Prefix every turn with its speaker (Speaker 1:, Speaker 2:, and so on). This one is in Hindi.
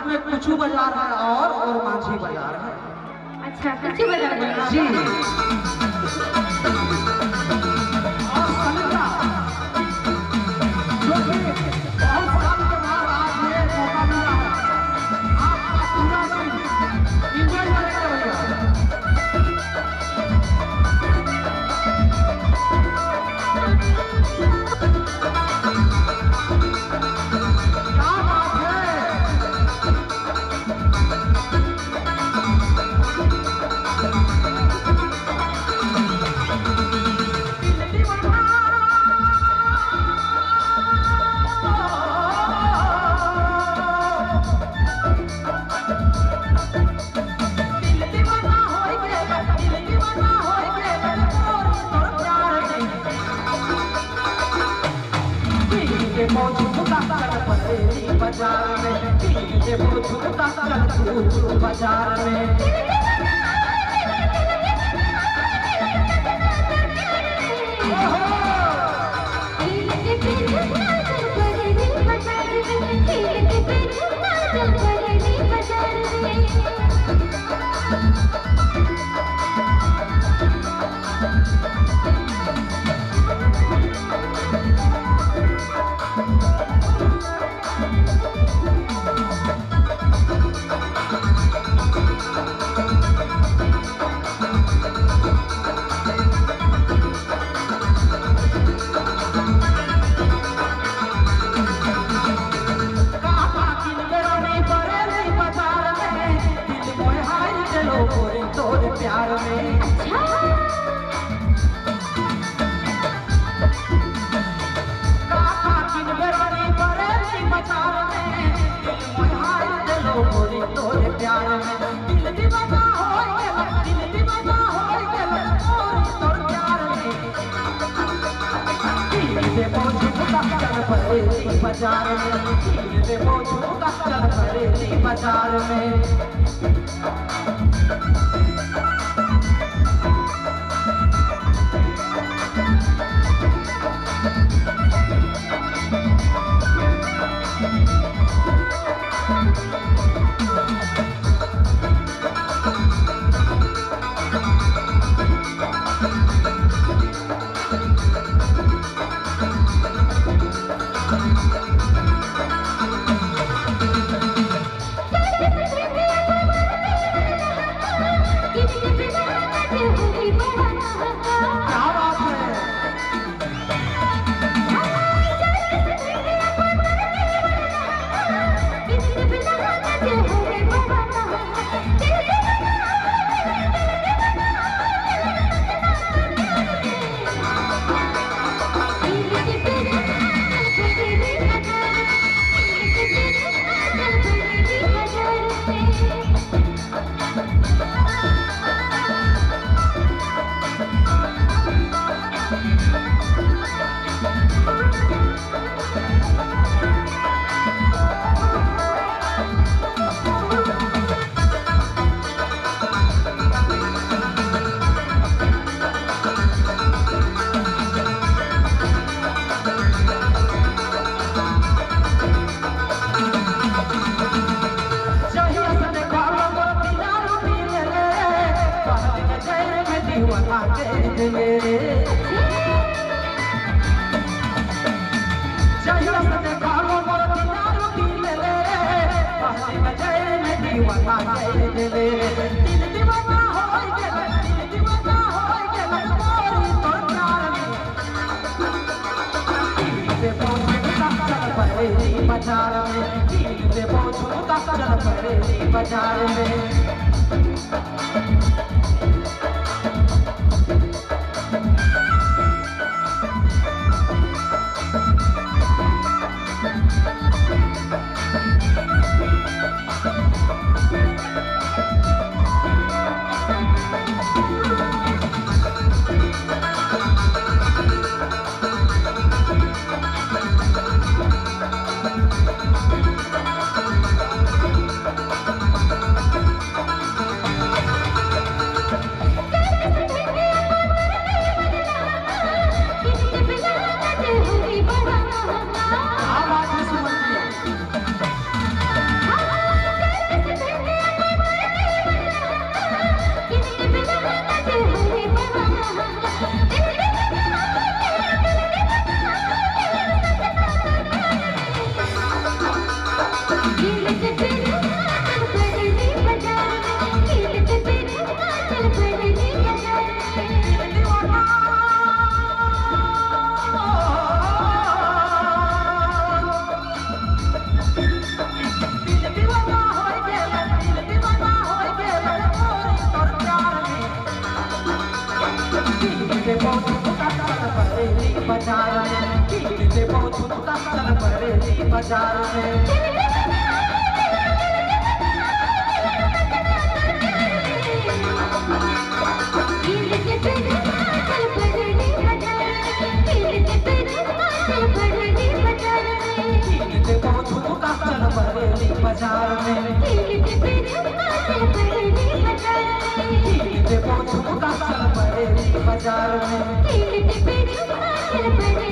Speaker 1: मार्केट में कुछू बाजार है और मांझी बाजार है।
Speaker 2: अच्छा कुछ बाजार बोला
Speaker 1: जी। और सलिता जो कि बहुत साल के बाद आज ये मौका मिला है आपका पूरा दिन एंजॉय करेंगे भैया। बाजार में डीजे वो झूमता चल बाजार में प्यार में काका किन बेरानी परेली बाजार में दिल मोय हाय दिलो गोरी तोरे प्यार में दिल दीवाना होय गेल दिल दीवाना होय गेल गोरी तोर प्यार में दिल दे पहुंची का चल परेली बाजार में दिल दे पहुंची का चल परेली बाजार में। बाजार में दिल दे पहुंचूंगा चल परेली बाजार में। बरेली बाजार में। चल बरेली बाजार में, चल बरेली बाजार में।